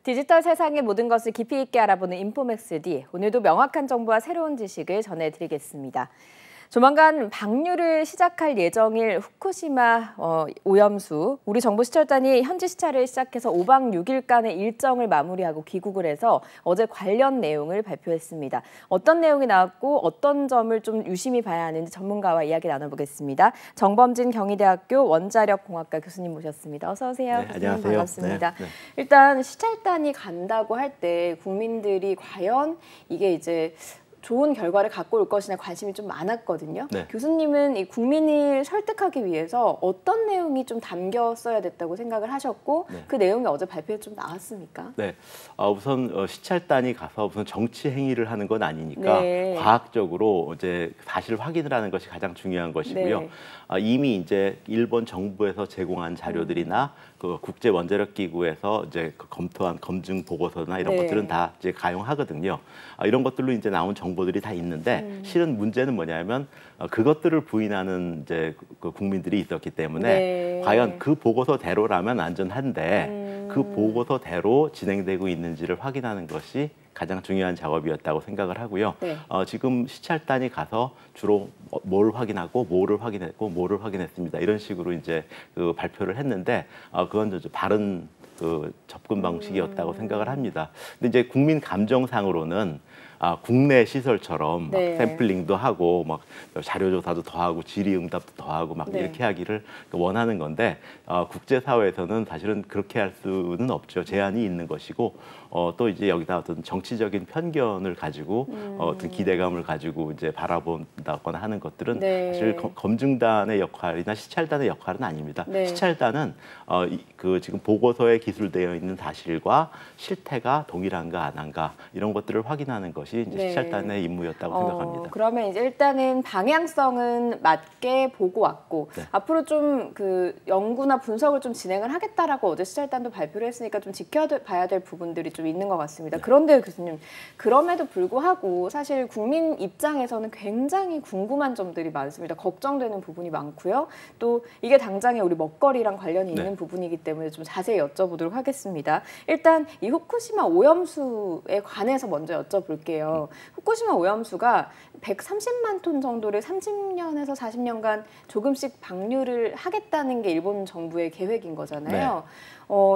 디지털 세상의 모든 것을 깊이 있게 알아보는 인포맥스D. 오늘도 명확한 정보와 새로운 지식을 전해드리겠습니다. 조만간 방류를 시작할 예정일 후쿠시마 오염수. 우리 정부 시찰단이 현지 시찰을 시작해서 5박 6일간의 일정을 마무리하고 귀국을 해서 어제 관련 내용을 발표했습니다. 어떤 내용이 나왔고 어떤 점을 좀 유심히 봐야 하는지 전문가와 이야기 나눠보겠습니다. 정범진 경희대학교 원자력공학과 교수님 모셨습니다. 어서 오세요. 네, 교수님. 안녕하세요. 반갑습니다. 네. 일단 시찰단이 간다고 할 때 국민들이 과연 이게 이제 좋은 결과를 갖고 올 것이냐 관심이 좀 많았거든요. 네. 교수님은 이 국민을 설득하기 위해서 어떤 내용이 좀 담겼어야 됐다고 생각을 하셨고 네. 그 내용이 어제 발표에 좀 나왔습니까? 네, 우선 시찰단이 가서 무슨 정치 행위를 하는 건 아니니까 네. 과학적으로 이제 사실 확인을 하는 것이 가장 중요한 것이고요. 네. 이미 이제 일본 정부에서 제공한 자료들이나 그 국제 원자력 기구에서 이제 검토한 검증 보고서나 이런 네. 것들은 다 이제 가용하거든요. 이런 것들로 이제 나온 정보들이 다 있는데 실은 문제는 뭐냐면 그것들을 부인하는 이제 그 국민들이 있었기 때문에 네. 과연 그 보고서대로라면 안전한데 그 보고서대로 진행되고 있는지를 확인하는 것이 가장 중요한 작업이었다고 생각을 하고요. 네. 지금 시찰단이 가서 주로 뭘 확인하고 뭐를 확인했고 뭐를 확인했습니다. 이런 식으로 이제 그 발표를 했는데 그건 이제 바른 그 접근 방식이었다고 생각을 합니다. 근데 이제 국민 감정상으로는 국내 시설처럼 막 네. 샘플링도 하고 막 자료조사도 더 하고 질의응답도 더 하고 막 네. 이렇게 하기를 원하는 건데 국제사회에서는 사실은 그렇게 할 수는 없죠. 제한이 있는 것이고 또 이제 여기다 어떤 정치적인 편견을 가지고 어떤 기대감을 가지고 이제 바라본다거나 하는 것들은 네. 사실 검증단의 역할이나 시찰단의 역할은 아닙니다. 네. 시찰단은 그 지금 보고서에 기술되어 있는 사실과 실태가 동일한가 안 한가 이런 것들을 확인하는 것이 이제 네. 시찰단의 임무였다고 생각합니다. 그러면 이제 일단은 방향성은 맞게 보고 왔고 네. 앞으로 좀 그 연구나 분석을 좀 진행을 하겠다라고 어제 시찰단도 발표를 했으니까 좀 지켜봐야 될 부분들이 좀 있는 것 같습니다. 네. 그런데 교수님, 그럼에도 불구하고 사실 국민 입장에서는 굉장히 궁금한 점들이 많습니다. 걱정되는 부분이 많고요. 또 이게 당장에 우리 먹거리랑 관련이 있는 네. 부분이기 때문에 좀 자세히 여쭤보도록 하겠습니다. 일단 이 후쿠시마 오염수에 관해서 먼저 여쭤볼게요. 후쿠시마 오염수가 130만 톤 정도를 30년에서 40년간 조금씩 방류를 하겠다는 게 일본 정부의 계획인 거잖아요.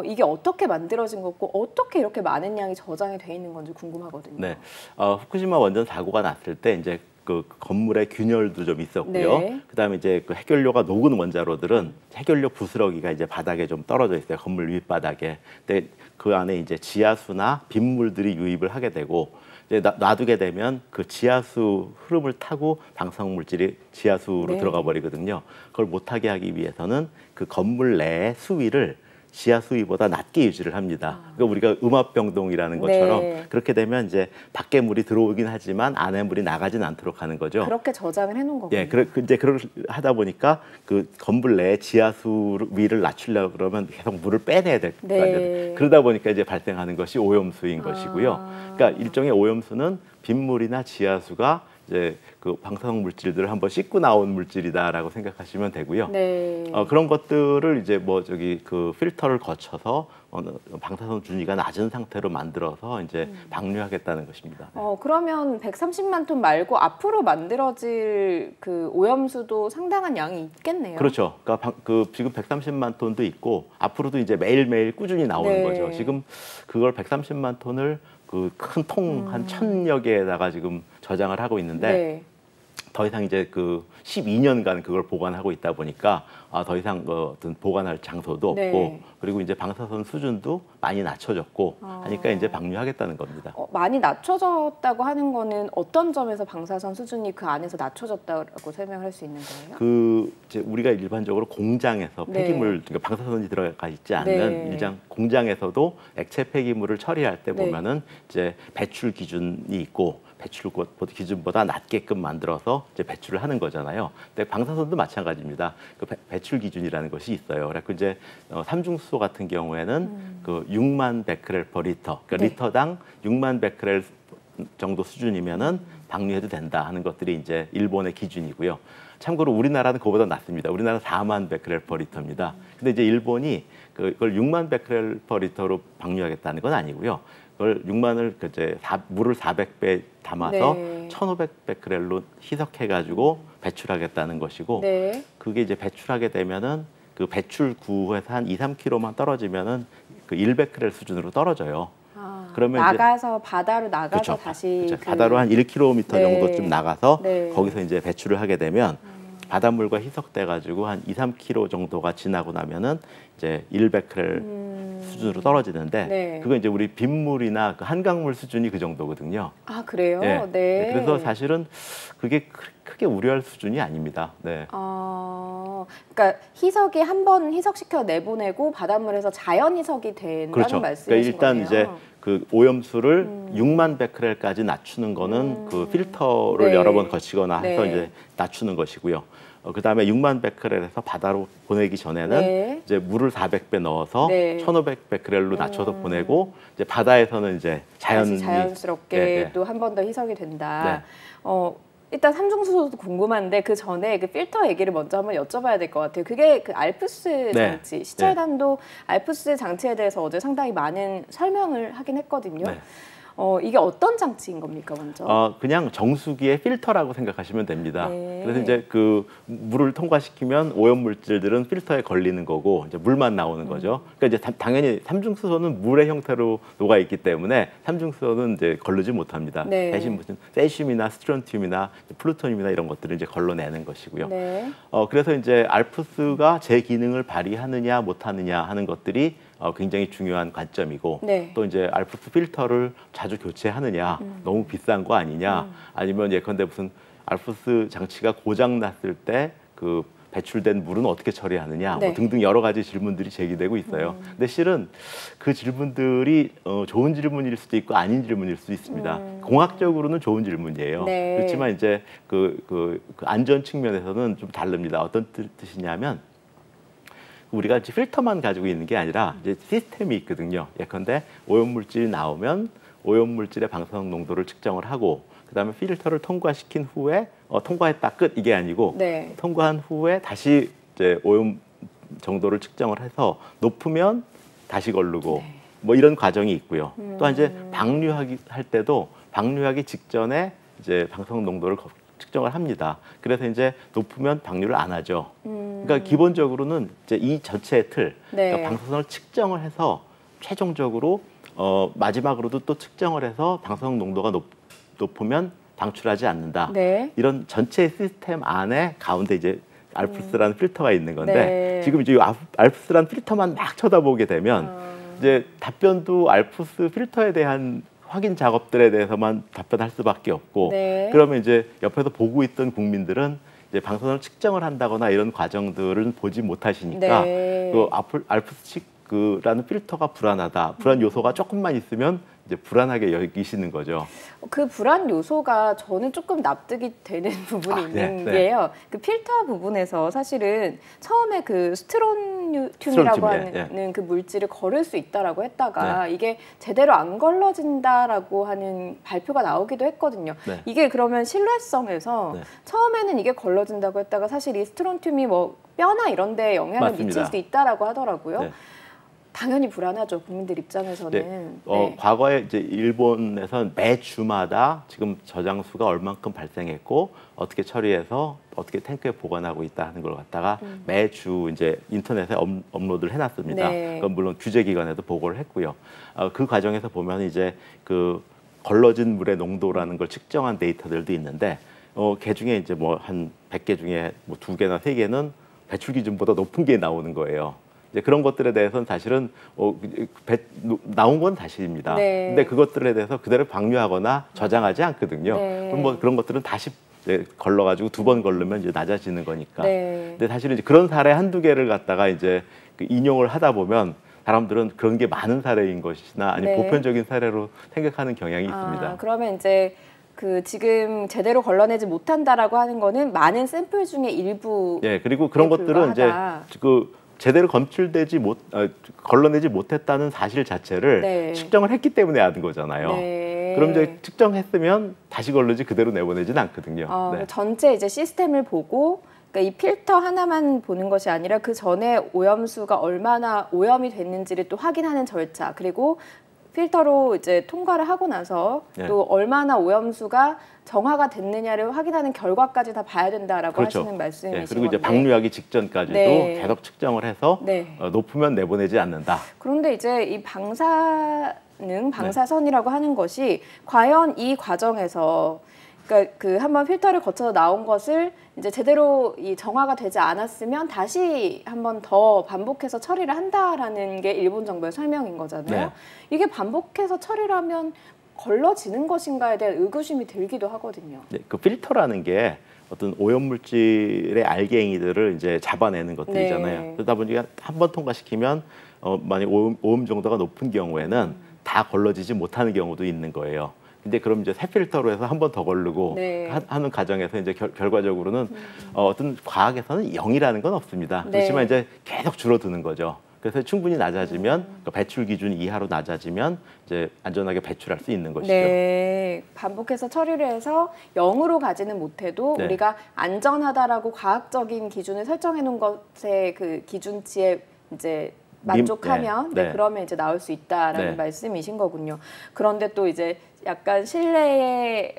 이게 어떻게 만들어진 거고 어떻게 이렇게 많은 양이 저장이 돼 있는 건지 궁금하거든요. 네, 후쿠시마 원전 사고가 났을 때 이제 그 건물의 균열도 좀 있었고요. 네. 그다음에 이제 그 핵연료가 녹은 원자로들은 핵연료 부스러기가 이제 바닥에 좀 떨어져 있어요. 건물 윗바닥에. 근데 그 안에 이제 지하수나 빗물들이 유입을 하게 되고 이제 놔두게 되면 그 지하수 흐름을 타고 방사능 물질이 지하수로 네. 들어가 버리거든요. 그걸 못하게 하기 위해서는 그 건물 내의 수위를 지하 수위보다 낮게 유지를 합니다. 그러니까 우리가 음압병동이라는 것처럼 네. 그렇게 되면 이제 밖에 물이 들어오긴 하지만 안에 물이 나가진 않도록 하는 거죠. 그렇게 저장을 해놓은 거군요. 예, 이제 그걸 하다 보니까 그 건물 내에 지하수 위를 낮추려고 그러면 계속 물을 빼내야 될 거 아니에요. 네. 그러다 보니까 이제 발생하는 것이 오염수인 것이고요. 그러니까 일종의 오염수는 빗물이나 지하수가 이제 그 방사능 물질들을 한번 씻고 나온 물질이다라고 생각하시면 되고요. 네. 그런 것들을 이제 뭐 저기 그 필터를 거쳐서 방사선 준위가 낮은 상태로 만들어서 이제 방류하겠다는 것입니다. 그러면 130만 톤 말고 앞으로 만들어질 그 오염수도 상당한 양이 있겠네요. 그렇죠. 그러니까 지금 130만 톤도 있고 앞으로도 이제 매일매일 꾸준히 나오는 네. 거죠. 지금 그걸 130만 톤을 그 큰 통 한 1000여 개에다가 지금 저장을 하고 있는데 네. 더 이상 이제 그 12년간 그걸 보관하고 있다 보니까 더 이상 어떤 보관할 장소도 없고 네. 그리고 이제 방사선 수준도 많이 낮춰졌고 하니까 이제 방류하겠다는 겁니다. 많이 낮춰졌다고 하는 거는 어떤 점에서 방사선 수준이 그 안에서 낮춰졌다고 설명할 수 있는 거예요? 그 이제 우리가 일반적으로 공장에서 네. 폐기물, 그러니까 방사선이 들어가 있지 않는 네. 공장에서도 액체 폐기물을 처리할 때 네. 보면은 이제 배출 기준이 있고 배출 기준보다 낮게끔 만들어서 이제 배출을 하는 거잖아요. 근데 방사선도 마찬가지입니다. 그 배출 기준이라는 것이 있어요. 그래서 이제 삼중수소 같은 경우에는 그 6만 베크렐 퍼 리터, 그러니까 네. 리터당 6만 베크렐 정도 수준이면은 방류해도 된다 하는 것들이 이제 일본의 기준이고요. 참고로 우리나라는 그보다 낮습니다. 우리나라 4만 베크렐/리터입니다. 근데 이제 일본이 그걸 6만 베크렐/리터로 방류하겠다는 건 아니고요. 그걸 6만을 이제 물을 400배 담아서 네. 1,500베크렐로 희석해가지고 배출하겠다는 것이고, 네. 그게 이제 배출하게 되면은 그 배출구에서 한 2, 3km만 떨어지면은 그 1베크렐 수준으로 떨어져요. 그러면 나가서 바다로 나가서 그렇죠. 다시 그렇죠. 바다로 한 1km 네. 정도쯤 나가서 네. 거기서 이제 배출을 하게 되면 바닷물과 희석돼 가지고 한 2, 3km 정도가 지나고 나면은 이제 1베크렐 수준으로 떨어지는데 네. 그건 이제 우리 빗물이나 그 한강물 수준이 그 정도거든요. 아, 그래요? 네. 네. 그래서 사실은 그게 크게 우려할 수준이 아닙니다. 네. 그러니까 희석이 한 번 희석시켜 내보내고 바닷물에서 자연 희석이 된다는 그렇죠. 말씀이신 그러니까 일단 거네요. 이제 그 오염수를 6만 베크렐까지 낮추는 거는 그 필터를 네. 여러 번 거치거나 해서 네. 이제 낮추는 것이고요. 그다음에 6만 베크렐에서 바다로 보내기 전에는 네. 이제 물을 400배 넣어서 네. 1,500베크렐로 낮춰서 보내고 이제 바다에서는 이제 다시 자연스럽게 네, 네. 또 한 번 더 희석이 된다. 네. 일단 삼중수소도 궁금한데 그 전에 그 필터 얘기를 먼저 한번 여쭤봐야 될 것 같아요. 그게 그 알프스 장치, 시찰단도 알프스 장치에 대해서 어제 상당히 많은 설명을 하긴 했거든요. 네. 이게 어떤 장치인 겁니까, 먼저? 그냥 정수기의 필터라고 생각하시면 됩니다. 네. 그래서 이제 그 물을 통과시키면 오염 물질들은 필터에 걸리는 거고 이제 물만 나오는 거죠. 그러니까 이제 당연히 삼중수소는 물의 형태로 녹아 있기 때문에 삼중수소는 이제 걸르지 못합니다. 네. 대신 무슨 세슘이나 스트론튬이나 플루토늄이나 이런 것들을 이제 걸러내는 것이고요. 네. 그래서 이제 알프스가 제 기능을 발휘하느냐 못하느냐 하는 것들이 굉장히 중요한 관점이고 네. 또 이제 알프스 필터를 자주 교체하느냐 너무 비싼 거 아니냐 아니면 예컨대 무슨 알프스 장치가 고장 났을 때 그 배출된 물은 어떻게 처리하느냐 네. 뭐 등등 여러 가지 질문들이 제기되고 있어요. 근데 실은 그 질문들이 좋은 질문일 수도 있고 아닌 질문일 수도 있습니다. 공학적으로는 좋은 질문이에요. 네. 그렇지만 이제 그 안전 측면에서는 좀 다릅니다. 어떤 뜻이냐면 우리가 이제 필터만 가지고 있는 게 아니라 이제 시스템이 있거든요. 예컨대 오염물질이 나오면 오염물질의 방사능 농도를 측정을 하고 그다음에 필터를 통과시킨 후에 통과했다 끝 이게 아니고 네. 통과한 후에 다시 이제 오염 정도를 측정을 해서 높으면 다시 걸르고 네. 뭐 이런 과정이 있고요. 또 이제 방류하기 할 때도 방류하기 직전에 이제 방사능 농도를 측정을 합니다. 그래서 이제 높으면 방류를 안 하죠. 그러니까 기본적으로는 이제 이 전체의 틀, 네. 그러니까 방사선을 측정을 해서 최종적으로 마지막으로도 또 측정을 해서 방사능 농도가 높으면 방출하지 않는다. 네. 이런 전체 시스템 안에 가운데 이제 알프스라는 필터가 있는 건데 네. 지금 이제 이 알프스라는 필터만 막 쳐다보게 되면 이제 답변도 알프스 필터에 대한 확인 작업들에 대해서만 답변할 수밖에 없고 네. 그러면 이제 옆에서 보고 있던 국민들은 이제 방사선을 측정을 한다거나 이런 과정들은 보지 못하시니까 네. 그 알프스라는 필터가 불안하다. 불안 요소가 조금만 있으면 이제 불안하게 여기시는 거죠. 그 불안 요소가 저는 조금 납득이 되는 부분이 있는 게요. 그 필터 부분에서 사실은 처음에 그 스트론튬이라고 하는 그 물질을 걸을 수 있다라고 했다가 이게 제대로 안 걸러진다라고 하는 발표가 나오기도 했거든요. 이게 그러면 신뢰성에서 처음에는 이게 걸러진다고 했다가 사실 이 스트론튬이 뭐 뼈나 이런 데 영향을 미칠 수 있다라고 하더라고요. 당연히 불안하죠. 국민들 입장에서는. 과거에 이제 일본에선 매 주마다 지금 저장수가 얼만큼 발생했고 어떻게 처리해서 어떻게 탱크에 보관하고 있다 하는 걸 갖다가 매주 이제 인터넷에 업로드를 해놨습니다. 그건 물론 규제기관에도 보고를 했고요. 그 과정에서 보면 이제 그 걸러진 물의 농도라는 걸 측정한 데이터들도 있는데 그 중에 이제 뭐 한 100개 중에 뭐 2개나 3개는 배출 기준보다 높은 게 나오는 거예요. 이제 그런 것들에 대해서는 사실은 나온 건 사실입니다. 근데 그것들에 대해서 그대로 방류하거나 저장하지 않거든요. 그럼 뭐 그런 것들은 다시 걸러가지고 2번 걸르면 이제 낮아지는 거니까. 근데 사실은 이제 그런 사례 한두 개를 갖다가 이제 인용을 하다 보면 사람들은 그런 게 많은 사례인 것이나 아니면 보편적인 사례로 생각하는 경향이 있습니다. 그러면 이제 그 지금 제대로 걸러내지 못한다라고 하는 거는 많은 샘플 중에 일부. 그리고 그런 것들은 이제 제대로 걸러내지 못했다는 사실 자체를 측정을 했기 때문에 하는 거잖아요. 그럼 이제 측정했으면 다시 걸르지 그대로 내보내지는 않거든요. 네. 전체 이제 시스템을 보고 그러니까 이 필터 하나만 보는 것이 아니라 그 전에 오염수가 얼마나 오염이 됐는지를 또 확인하는 절차, 그리고 필터로 이제 통과를 하고 나서 네. 또 얼마나 오염수가 정화가 됐느냐를 확인하는 결과까지 다 봐야 된다라고 그렇죠. 하시는 말씀이신 그리고 이제 건데. 방류하기 직전까지도 네. 계속 측정을 해서 네. 높으면 내보내지 않는다. 그런데 이제 이 방사선이라고 하는 것이 과연 이 과정에서 그러니까 그 한번 필터를 거쳐서 나온 것을 이제 제대로 이 정화가 되지 않았으면 다시 한번 더 반복해서 처리를 한다라는 게 일본 정부의 설명인 거잖아요. 네. 이게 반복해서 처리를 하면 걸러지는 것인가에 대한 의구심이 들기도 하거든요. 네, 그 필터라는 게 어떤 오염물질의 알갱이들을 이제 잡아내는 것들이잖아요. 네. 그러다 보니까 한 번 통과시키면 만약 오염 정도가 높은 경우에는 다 걸러지지 못하는 경우도 있는 거예요. 근데 그럼 이제 새 필터로 해서 한 번 더 걸르고 네. 하는 과정에서 이제 결과적으로는 어떤 과학에서는 0이라는 건 없습니다. 네. 그렇지만 이제 계속 줄어드는 거죠. 그래서 충분히 낮아지면 그러니까 배출 기준 이하로 낮아지면 이제 안전하게 배출할 수 있는 것이죠. 네, 반복해서 처리를 해서 0으로 가지는 못해도 네. 우리가 안전하다라고 과학적인 기준을 설정해 놓은 것의 그 기준치에 이제 만족하면 네. 네, 그러면 이제 나올 수 있다라는 네. 말씀이신 거군요. 그런데 또 이제 약간 신뢰에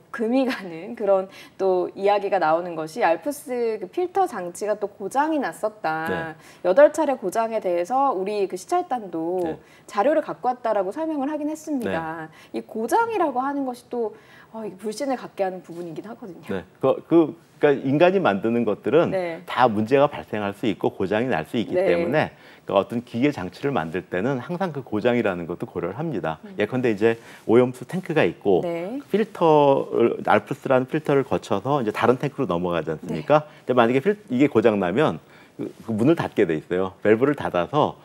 금이 가는 그런 또 이야기가 나오는 것이 알프스 그 필터 장치가 또 고장이 났었다. 네. 8차례 고장에 대해서 우리 그 시찰단도 네. 자료를 갖고 왔다라고 설명을 하긴 했습니다. 이 고장이라고 하는 것이 또 이게 불신을 갖게 하는 부분이긴 하거든요. 네, 그러니까 인간이 만드는 것들은 네. 다 문제가 발생할 수 있고 고장이 날 수 있기 네. 때문에 그러니까 어떤 기계 장치를 만들 때는 항상 그 고장이라는 것도 고려를 합니다. 예컨대 이제 오염수 탱크가 있고 네. 알프스라는 필터를 거쳐서 이제 다른 탱크로 넘어가지 않습니까? 근데 만약에 이게 고장 나면 그 문을 닫게 돼 있어요. 밸브를 닫아서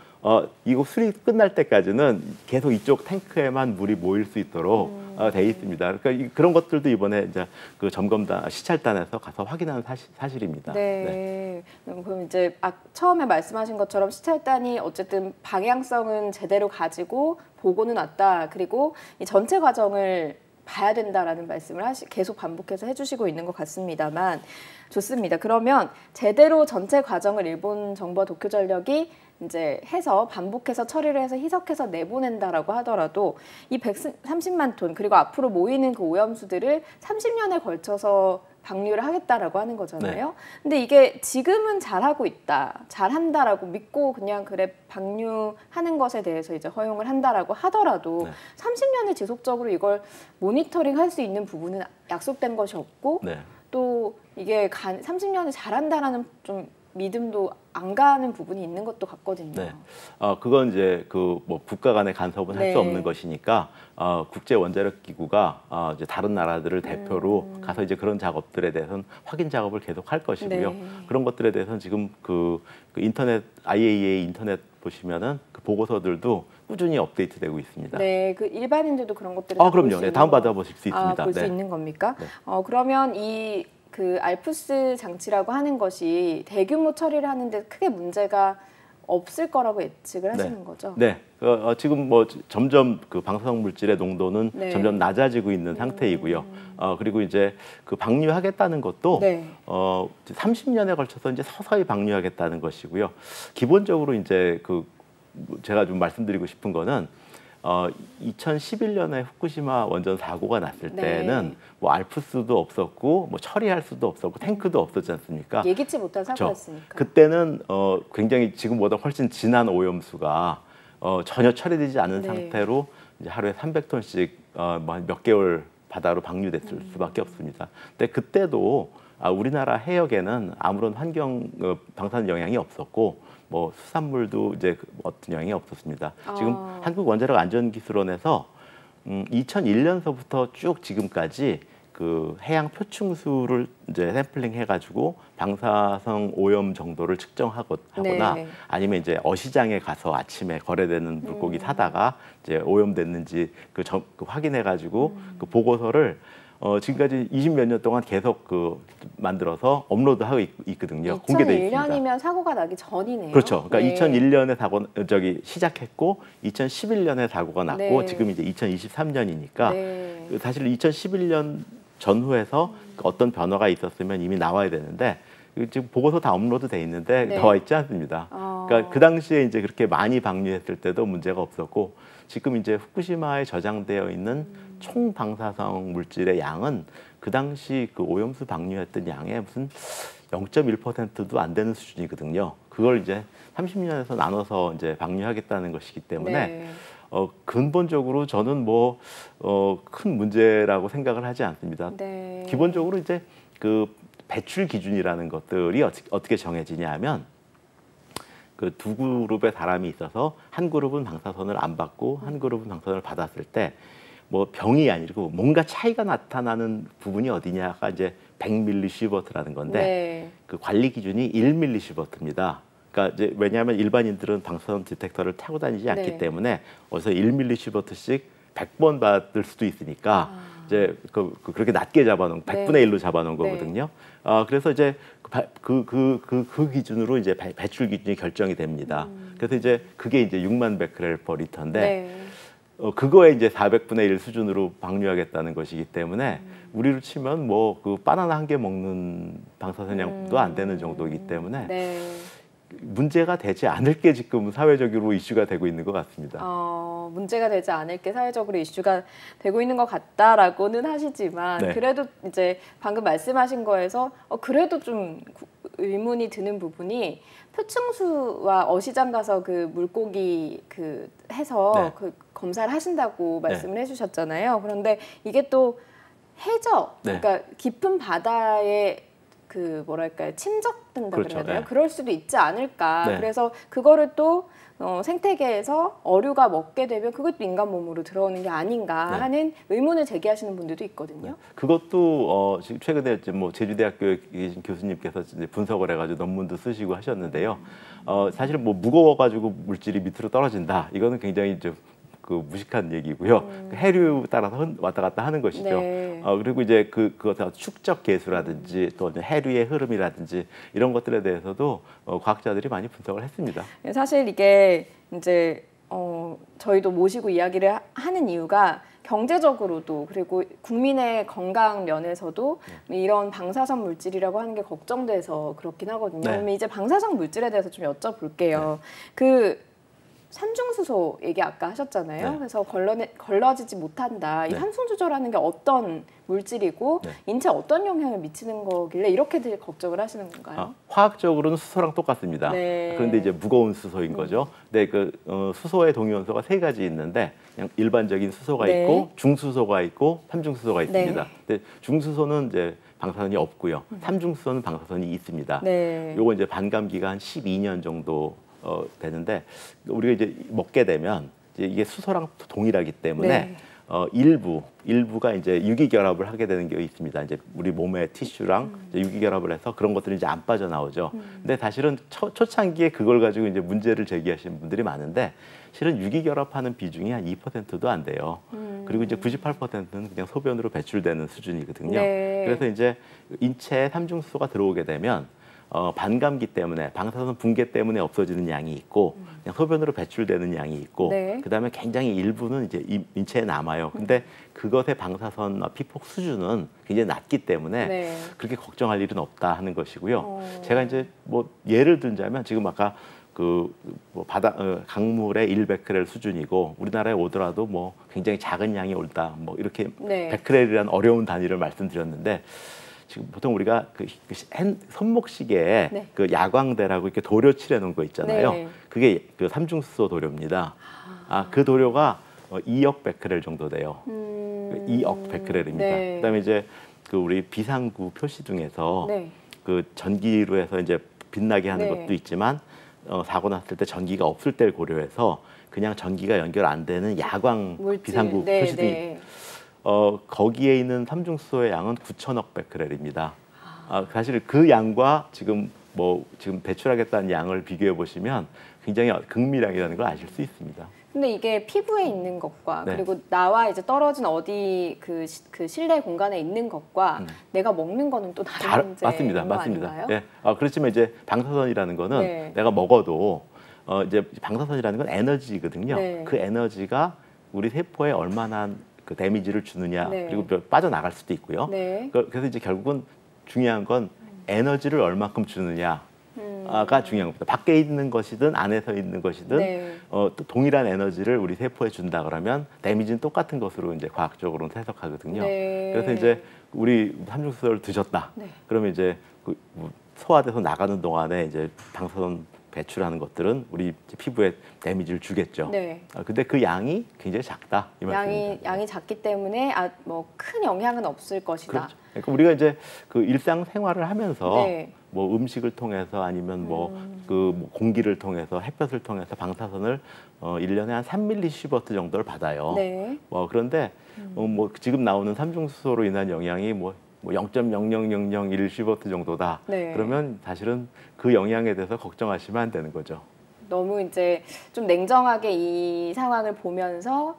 이거 수리 끝날 때까지는 계속 이쪽 탱크에만 물이 모일 수 있도록 돼 있습니다. 그러니까 그런 것들도 이번에 이제 그 점검단 시찰단에서 가서 확인한 사실입니다. 네. 그럼 이제 처음에 말씀하신 것처럼 시찰단이 어쨌든 방향성은 제대로 가지고 보고는 왔다. 그리고 이 전체 과정을 봐야 된다라는 말씀을 계속 반복해서 해주시고 있는 것 같습니다만 좋습니다. 그러면 제대로 전체 과정을 일본 정부와 도쿄전력이 이제 해서 반복해서 처리를 해서 희석해서 내보낸다라고 하더라도 이 130만 톤 그리고 앞으로 모이는 그 오염수들을 30년에 걸쳐서 방류를 하겠다라고 하는 거잖아요. 네. 근데 이게 지금은 잘하고 있다, 잘한다라고 믿고 그냥 그래 방류하는 것에 대해서 이제 허용을 한다라고 하더라도 네. 30년을 지속적으로 이걸 모니터링할 수 있는 부분은 약속된 것이 없고 네. 또 이게 30년을 잘한다라는 좀 믿음도 안 가는 부분이 있는 것도 같거든요. 네, 그건 이제 그 뭐 국가 간의 간섭은 할 수 네. 없는 것이니까 국제 원자력 기구가 이제 다른 나라들을 대표로 가서 이제 그런 작업들에 대해서는 확인 작업을 계속 할 것이고요. 네. 그런 것들에 대해서는 지금 그 인터넷 IAEA 인터넷 보시면은 그 보고서들도 꾸준히 업데이트되고 있습니다. 네, 그 일반인들도 그런 것들을 그럼요. 네, 다운 받아 보실 수 있습니다. 볼 수 네. 있는 겁니까? 네. 그러면 그 알프스 장치라고 하는 것이 대규모 처리를 하는데 크게 문제가 없을 거라고 예측을 하시는 거죠? 네, 지금 뭐 점점 그 방사성 물질의 농도는 네. 점점 낮아지고 있는 상태이고요. 그리고 이제 그 방류하겠다는 것도 네. 30년에 걸쳐서 이제 서서히 방류하겠다는 것이고요. 기본적으로 이제 제가 좀 말씀드리고 싶은 거는 2011년에 후쿠시마 원전 사고가 났을 네. 때는 뭐 알프스도 없었고 뭐 처리할 수도 없었고 탱크도 없었지 않습니까? 예기치 못한 사고였으니까. 그때는 굉장히 지금보다 훨씬 진한 오염수가 전혀 처리되지 않은 네. 상태로 이제 하루에 300톤씩 몇 개월 바다로 방류됐을 수밖에 없습니다. 근데 그때도 우리나라 해역에는 아무런 환경 방사능 영향이 없었고 뭐 수산물도 이제 어떤 영향이 없었습니다. 지금 한국원자력안전기술원에서 2001년서부터 쭉 지금까지 그 해양 표층수를 이제 샘플링 해가지고 방사성 오염 정도를 측정하거나 네. 아니면 이제 어시장에 가서 아침에 거래되는 물고기 사다가 이제 오염됐는지 그 확인해가지고 그 보고서를 지금까지 20몇 년 동안 계속 만들어서 업로드하고 있거든요. 공개돼 있습니다. 2001년이면 사고가 나기 전이네요. 그렇죠. 그러니까 네. 2001년에 시작했고 2011년에 사고가 났고 네. 지금 이제 2023년이니까 네. 사실 2011년 전후에서 어떤 변화가 있었으면 이미 나와야 되는데 지금 보고서 다 업로드 돼 있는데 네. 나와 있지 않습니다. 그러니까 그 당시에 이제 그렇게 많이 방류했을 때도 문제가 없었고 지금 이제 후쿠시마에 저장되어 있는 총 방사성 물질의 양은 그 당시 그 오염수 방류했던 양의 무슨 0.1%도 안 되는 수준이거든요. 그걸 이제 30년에서 나눠서 이제 방류하겠다는 것이기 때문에 네. 근본적으로 저는 큰 문제라고 생각을 하지 않습니다. 네. 기본적으로 이제 그 배출 기준이라는 것들이 어떻게 정해지냐면 그 두 그룹의 사람이 있어서 한 그룹은 방사선을 안 받고 한 그룹은 방사선을 받았을 때 뭐 병이 아니고 뭔가 차이가 나타나는 부분이 어디냐가 이제 100mSv라는 건데 네. 그 관리 기준이 1mSv입니다. 그러니까 이제 왜냐하면 일반인들은 방사선 디텍터를 타고 다니지 않기 네. 때문에 어디서 1mSv씩 100번 받을 수도 있으니까 이제 그렇게 낮게 잡아놓은 100분의 1로 잡아놓은 거거든요. 그래서 이제 그 기준으로 이제 배출 기준이 결정이 됩니다. 그래서 이제 그게 이제 6만 베크렐 퍼 리터인데 네. 그거에 이제 400분의 1 수준으로 방류하겠다는 것이기 때문에 우리로 치면 뭐 그 바나나 한 개 먹는 방사선량도 안 되는 정도이기 때문에 네. 문제가 되지 않을 게 지금 사회적으로 이슈가 되고 있는 것 같습니다. 문제가 되지 않을 게 사회적으로 이슈가 되고 있는 것 같다라고는 하시지만 네. 그래도 이제 방금 말씀하신 거에서 그래도 좀 의문이 드는 부분이 표층수와 어시장 가서 그 물고기 해서 네. 그 검사를 하신다고 말씀을 해주셨잖아요. 그런데 이게 또 해저, 네. 그러니까 깊은 바다에 그 뭐랄까요, 침적된다 그렇죠. 그래야 되나요? 네. 그럴 수도 있지 않을까. 네. 그래서 그거를 또 생태계에서 어류가 먹게 되면 그것도 인간 몸으로 들어오는 게 아닌가 네. 하는 의문을 제기하시는 분들도 있거든요. 그것도 지금 최근에 이제 뭐 제주대학교에 계신 교수님께서 이제 분석을 해가지고 논문도 쓰시고 하셨는데요. 사실 뭐 무거워가지고 물질이 밑으로 떨어진다. 이거는 굉장히 이제 그 무식한 얘기고요. 해류 따라서 왔다 갔다 하는 것이죠. 네. 그리고 이제 그것의 축적 계수라든지 또 해류의 흐름이라든지 이런 것들에 대해서도 과학자들이 많이 분석을 했습니다. 사실 이게 이제 저희도 모시고 이야기를 하는 이유가 경제적으로도 그리고 국민의 건강 면에서도 이런 방사선 물질이라고 하는 게 걱정돼서 그렇긴 하거든요. 네. 그러면 이제 방사선 물질에 대해서 좀 여쭤볼게요. 그 산중수소 얘기 아까 하셨잖아요. 네. 그래서 걸러지지 못한다. 이 네. 산소 조절하는 게 어떤 물질이고 네. 인체에 어떤 영향을 미치는 거길래 이렇게들 걱정을 하시는 건가요? 화학적으로는 수소랑 똑같습니다. 네. 그런데 이제 무거운 수소인 거죠. 네, 수소의 동위원소가 3가지 있는데 그냥 일반적인 수소가 네. 있고 중수소가 있고 삼중수소가 있습니다. 네. 근데 중수소는 이제 방사선이 없고요. 삼중수소는 방사선이 있습니다. 네. 요거 이제 반감기가 한 12년 정도 되는데 우리가 이제 먹게 되면 이제 이게 수소랑 동일하기 때문에 네. 일부가 이제 유기결합을 하게 되는 게 있습니다. 이제 우리 몸의 티슈랑 이제 유기결합을 해서 그런 것들이 이제 안 빠져나오죠. 근데 사실은 초창기에 그걸 가지고 이제 문제를 제기하시는 분들이 많은데 실은 유기결합하는 비중이 한 2%도 안 돼요. 그리고 이제 98%는 그냥 소변으로 배출되는 수준이거든요. 네. 그래서 이제 인체에 삼중수소가 들어오게 되면 반감기 때문에 방사선 붕괴 때문에 없어지는 양이 있고 그냥 소변으로 배출되는 양이 있고 네. 그다음에 굉장히 일부는 이제 인체에 남아요. 근데 그것의 방사선과 피폭 수준은 굉장히 낮기 때문에 네. 그렇게 걱정할 일은 없다 하는 것이고요. 제가 이제 뭐 예를 들자면 지금 아까 뭐 강물의 1베크렐 수준이고 우리나라에 오더라도 뭐 굉장히 작은 양이 올다 뭐 이렇게 네. 베크렐이라는 어려운 단위를 말씀드렸는데 지금 보통 우리가 손목시계에 네. 그 야광대라고 이렇게 도료 칠해놓은 거 있잖아요. 네. 그게 그 삼중수소 도료입니다. 그 도료가 2억 베크렐 정도 돼요. 2억 베크렐입니다. 네. 그다음에 이제 그 우리 비상구 표시 중에서 네. 그 전기로 해서 이제 빛나게 하는 네. 것도 있지만 사고 났을 때 전기가 없을 때를 고려해서 그냥 전기가 연결 안 되는 야광 물질. 비상구 네, 표시도 네. 거기에 있는 삼중수소의 양은 9천억 베크렐입니다. 사실 그 양과 지금 배출하겠다는 양을 비교해 보시면 굉장히 극미량이라는 걸 아실 수 있습니다. 근데 이게 피부에 있는 것과 네. 그리고 나와 이제 떨어진 어디 그 실내 공간에 있는 것과 내가 먹는 거는 또 다른 문제인 맞습니다. 거 맞습니다. 아닌가요? 예. 그렇지만 이제 방사선이라는 거는 네. 내가 먹어도 이제 방사선이라는 건 에너지거든요. 네. 그 에너지가 우리 세포에 얼마나 그 데미지를 주느냐, 네. 그리고 빠져나갈 수도 있고요. 네. 그래서 이제 결국은 중요한 건 에너지를 얼마큼 주느냐. 가 중요한 겁니다. 밖에 있는 것이든 안에서 있는 것이든 네. 또 동일한 에너지를 우리 세포에 준다 그러면 데미지는 똑같은 것으로 이제 과학적으로는 해석하거든요. 네. 그래서 이제 우리 삼중수소를 드셨다. 네. 그러면 이제 그 소화돼서 나가는 동안에 이제 방사선 배출하는 것들은 우리 피부에 데미지를 주겠죠. 네. 근데 그 양이 굉장히 작다 이 말씀입니다. 양이 작기 때문에 뭐 큰 영향은 없을 것이다. 그렇죠. 그러니까 우리가 이제 그 일상 생활을 하면서 네. 뭐 음식을 통해서 아니면 뭐 공기를 통해서 햇볕을 통해서 방사선을 1년에 한 3mSv 정도를 받아요. 네. 그런데 뭐 지금 나오는 삼중수소로 인한 영향이 뭐 0.00001시버트 정도다. 네. 그러면 사실은 그 영향에 대해서 걱정하시면 안 되는 거죠. 너무 이제 좀 냉정하게 이 상황을 보면서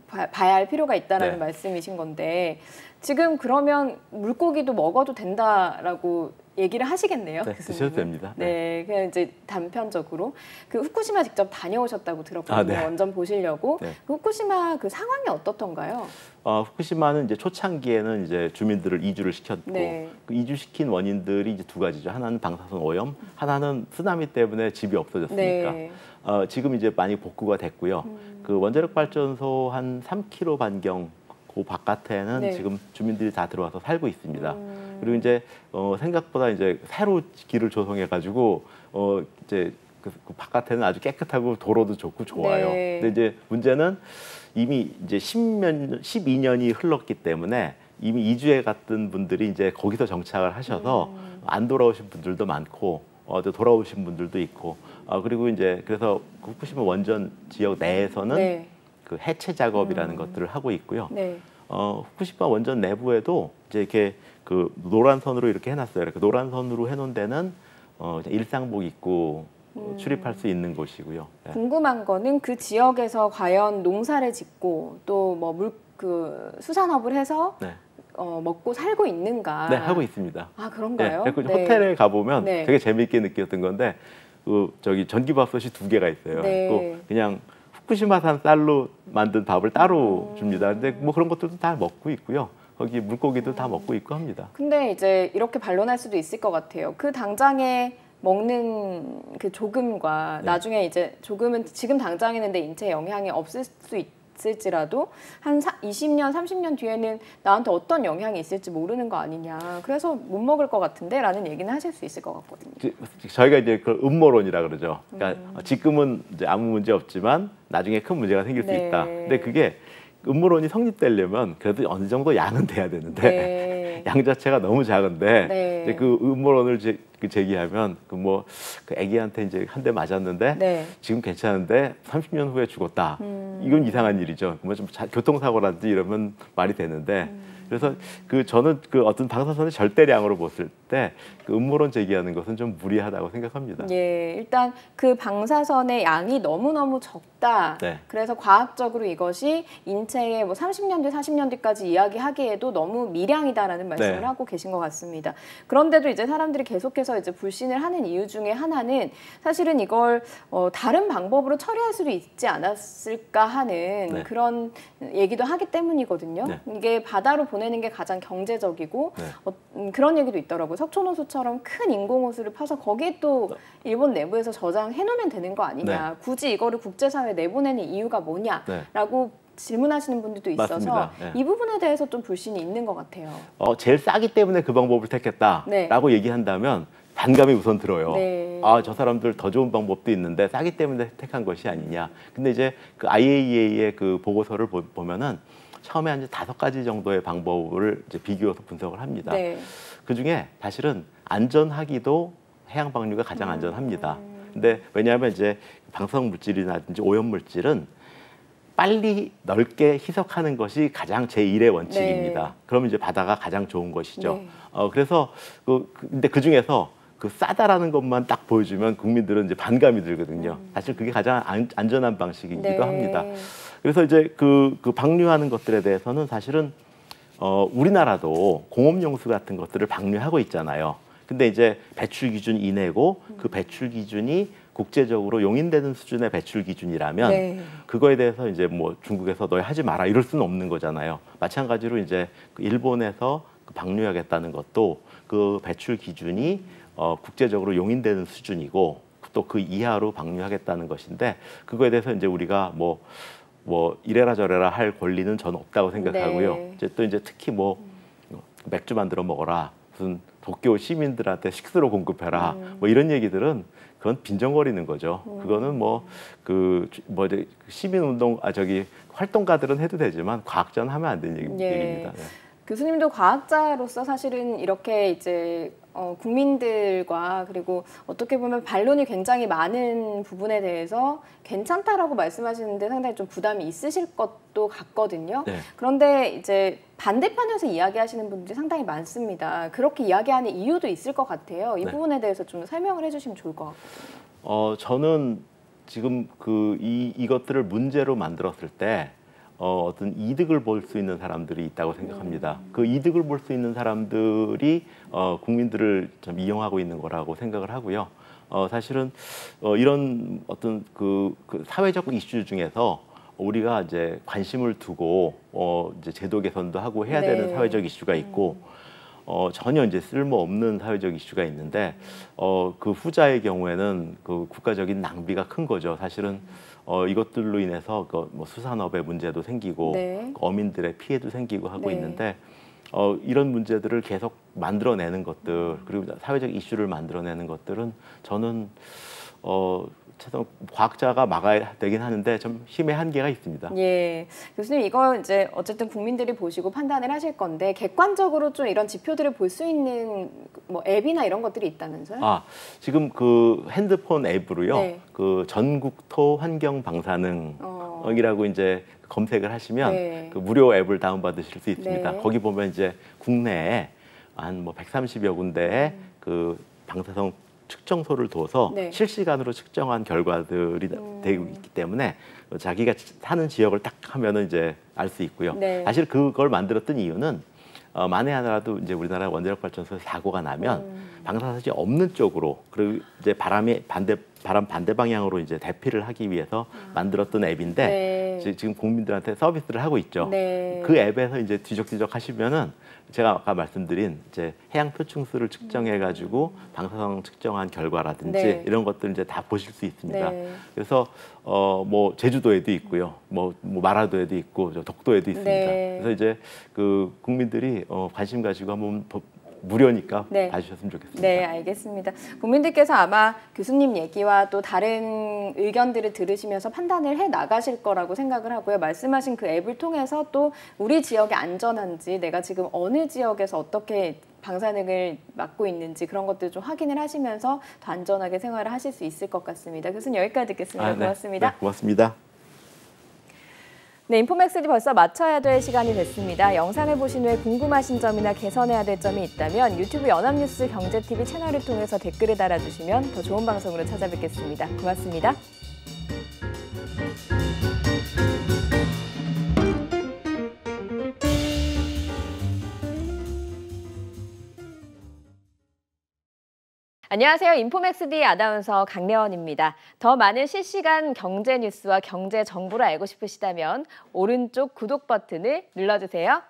봐야 할 필요가 있다라는 네. 말씀이신 건데 지금 그러면 물고기도 먹어도 된다라고 얘기를 하시겠네요. 네, 드셔도 됩니다. 네, 그냥 이제 단편적으로 그 후쿠시마 직접 다녀오셨다고 들었거든요. 네. 원전 보시려고. 네. 그 후쿠시마 그 상황이 어떻던가요? 후쿠시마는 이제 초창기에는 이제 주민들을 이주를 시켰고 네. 그 이주시킨 원인들이 이제 두 가지죠. 하나는 방사선 오염, 하나는 쓰나미 때문에 집이 없어졌으니까. 네. 지금 이제 많이 복구가 됐고요. 그 원자력 발전소 한 3km 반경 그 바깥에는 네. 지금 주민들이 다 들어와서 살고 있습니다. 그리고 이제 생각보다 이제 새로 길을 조성해가지고 이제 그 바깥에는 아주 깨끗하고 도로도 좋고 좋아요. 네. 근데 이제 문제는 이미 이제 12년이 흘렀기 때문에 이미 이주해 갔던 분들이 이제 거기서 정착을 하셔서 안 돌아오신 분들도 많고 또 돌아오신 분들도 있고 그리고 이제 그래서 후쿠시마 원전 지역 내에서는 네. 그 해체 작업이라는 것들을 하고 있고요. 네. 후쿠시마 원전 내부에도 이제 이렇게 그 노란 선으로 이렇게 해놨어요. 이렇게 노란 선으로 해놓은 데는 일상복 입고 출입할 수 있는 곳이고요. 네. 궁금한 거는 그 지역에서 과연 농사를 짓고 또 뭐 수산업을 해서 네. 먹고 살고 있는가? 네, 하고 있습니다. 그런가요? 네, 네. 호텔에 가보면 네. 되게 재미있게 느꼈던 건데 저기 전기밥솥이 2개가 있어요. 네. 그냥 후쿠시마산 쌀로 만든 밥을 따로 줍니다. 근데 뭐 그런 것들도 다 먹고 있고요. 거기 물고기도 다 먹고 있고 합니다. 근데 이제 이렇게 반론할 수도 있을 것 같아요. 그 당장에 먹는 그 조금과 네. 나중에 이제 조금은 지금 당장에는 내 인체에 영향이 없을 수 있을지라도 한 20년, 30년 뒤에는 나한테 어떤 영향이 있을지 모르는 거 아니냐. 그래서 못 먹을 것 같은데 라는 얘기는 하실 수 있을 것 같거든요. 저희가 이제 그 음모론이라 그러죠. 그러니까 지금은 이제 아무 문제 없지만 나중에 큰 문제가 생길 수 네. 있다. 근데 그게 음모론이 성립되려면 그래도 어느 정도 양은 돼야 되는데 네. 양 자체가 너무 작은데 네. 이제 그 음모론을 제기하면 그 아기한테 이제 한 대 맞았는데 네. 지금 괜찮은데 30년 후에 죽었다. 이건 이상한 일이죠. 뭐 좀 교통사고라든지 이러면 말이 되는데 그래서 저는 그 어떤 방사선의 절대량으로 봤을 때 그 음모론 제기하는 것은 좀 무리하다고 생각합니다. 예, 일단 그 방사선의 양이 너무너무 적다. 네. 그래서 과학적으로 이것이 인체에 뭐 30년 뒤, 40년 뒤까지 이야기하기에도 너무 미량이다라는 말씀을 네. 하고 계신 것 같습니다. 그런데도 이제 사람들이 계속해서 이제 불신을 하는 이유 중에 하나는 사실은 이걸 다른 방법으로 처리할 수도 있지 않았을까 하는 네. 그런 얘기도 하기 때문이거든요. 네. 이게 바다로 보내는 게 가장 경제적이고 네. 그런 얘기도 있더라고요. 석촌호수처럼 큰 인공호수를 파서 거기에 또 일본 내부에서 저장해 놓으면 되는 거 아니냐. 굳이 이거를 국제사회에 내보내는 이유가 뭐냐라고 질문하시는 분들도 있어서 맞습니다. 네. 이 부분에 대해서 좀 불신이 있는 것 같아요. 제일 싸기 때문에 그 방법을 택했다라고 얘기한다면 반감이 우선 들어요. 네. 저 사람들 더 좋은 방법도 있는데 싸기 때문에 택한 것이 아니냐. 근데 이제 그 IAEA의 그 보고서를 보면은 처음에 한 5가지 정도의 방법을 이제 비교해서 분석을 합니다. 네. 그 중에 사실은 안전하기도 해양 방류가 가장 안전합니다. 근데 왜냐하면 이제 방사성 물질이라든지 오염 물질은 빨리 넓게 희석하는 것이 가장 제1의 원칙입니다. 네. 그러면 이제 바다가 가장 좋은 것이죠. 네. 그래서 근데 그 중에서 그 싸다라는 것만 딱 보여주면 국민들은 이제 반감이 들거든요. 사실 그게 가장 안전한 방식이기도 네. 합니다. 그래서 이제 그 방류하는 것들에 대해서는 사실은 우리나라도 공업용수 같은 것들을 방류하고 있잖아요. 근데 이제 배출 기준 이내고 그 배출 기준이 국제적으로 용인되는 수준의 배출 기준이라면 네. 그거에 대해서 이제 뭐 중국에서 너희 하지 마라 이럴 수는 없는 거잖아요. 마찬가지로 이제 그 일본에서 방류하겠다는 것도 그 배출 기준이 국제적으로 용인되는 수준이고 또 그 이하로 방류하겠다는 것인데 그거에 대해서 이제 우리가 뭐 이래라 저래라 할 권리는 저는 없다고 생각하고요. 네. 이제 또 이제 특히 뭐 맥주 만들어 먹어라, 무슨 도쿄 시민들한테 식수로 공급해라, 뭐 이런 얘기들은 그건 빈정거리는 거죠. 그거는 시민운동 활동가들은 해도 되지만 과학자는 하면 안 되는 얘기입니다. 네. 교수님도 과학자로서 사실은 이렇게 이제 국민들과 그리고 어떻게 보면 반론이 굉장히 많은 부분에 대해서 괜찮다라고 말씀하시는데 상당히 좀 부담이 있으실 것도 같거든요. 네. 그런데 이제 반대편에서 이야기하시는 분들이 상당히 많습니다. 그렇게 이야기하는 이유도 있을 것 같아요. 이 네. 부분에 대해서 좀 설명을 해주시면 좋을 것 같거든요. 저는 지금 이것들을 문제로 만들었을 때 어떤 이득을 볼 수 있는 사람들이 있다고 생각합니다. 그 이득을 볼 수 있는 사람들이 국민들을 좀 이용하고 있는 거라고 생각을 하고요. 사실은 이런 어떤 그 사회적 이슈 중에서 우리가 이제 관심을 두고 이제 제도 개선도 하고 해야 되는 사회적 이슈가 있고 전혀 이제 쓸모없는 사회적 이슈가 있는데 그 후자의 경우에는 그 국가적인 낭비가 큰 거죠. 사실은 이것들로 인해서 뭐 수산업의 문제도 생기고 네. 어민들의 피해도 생기고 하고 네. 있는데 이런 문제들을 계속 만들어내는 것들 그리고 사회적 이슈를 만들어내는 것들은 저는 최소한 과학자가 막아야 되긴 하는데 좀 힘의 한계가 있습니다. 예, 교수님 이거 이제 어쨌든 국민들이 보시고 판단을 하실 건데 객관적으로 좀 이런 지표들을 볼 수 있는 뭐 앱이나 이런 것들이 있다면서요? 지금 그 핸드폰 앱으로요. 네. 그 전국토 환경 방사능이라고 이제 검색을 하시면 네. 그 무료 앱을 다운받으실 수 있습니다. 네. 거기 보면 이제 국내에 한 뭐 130여 군데의 그 방사성 측정소를 둬서 네. 실시간으로 측정한 결과들이 되고 있기 때문에 자기가 사는 지역을 딱 하면은 이제 알 수 있고요. 네. 사실 그걸 만들었던 이유는 만에 하나라도 이제 우리나라 원자력 발전소에서 사고가 나면 방사선이 없는 쪽으로 그리고 이제 바람 반대 방향으로 이제 대피를 하기 위해서 만들었던 앱인데 네. 지금 국민들한테 서비스를 하고 있죠. 네. 그 앱에서 이제 뒤적뒤적 하시면은 제가 아까 말씀드린 이제 해양 표층수를 측정해 가지고 방사성 측정한 결과라든지 네. 이런 것들 이제 다 보실 수 있습니다. 네. 그래서 뭐 제주도에도 있고요, 뭐 마라도에도 있고 독도에도 있습니다. 네. 그래서 이제 그 국민들이 관심 가지고 한번 무료니까 네. 봐주셨으면 좋겠습니다. 네, 알겠습니다. 국민들께서 아마 교수님 얘기와 또 다른 의견들을 들으시면서 판단을 해 나가실 거라고 생각을 하고요. 말씀하신 그 앱을 통해서 또 우리 지역이 안전한지 내가 지금 어느 지역에서 어떻게 방사능을 막고 있는지 그런 것들 좀 확인을 하시면서 더 안전하게 생활을 하실 수 있을 것 같습니다. 교수님 여기까지 듣겠습니다. 고맙습니다. 네, 고맙습니다. 네, 인포맥스도 벌써 마쳐야 될 시간이 됐습니다. 영상을 보신 후에 궁금하신 점이나 개선해야 될 점이 있다면 유튜브 연합뉴스 경제TV 채널을 통해서 댓글을 달아주시면 더 좋은 방송으로 찾아뵙겠습니다. 고맙습니다. 안녕하세요. 인포맥스D 아나운서 강래원입니다. 더 많은 실시간 경제 뉴스와 경제 정보를 알고 싶으시다면 오른쪽 구독 버튼을 눌러주세요.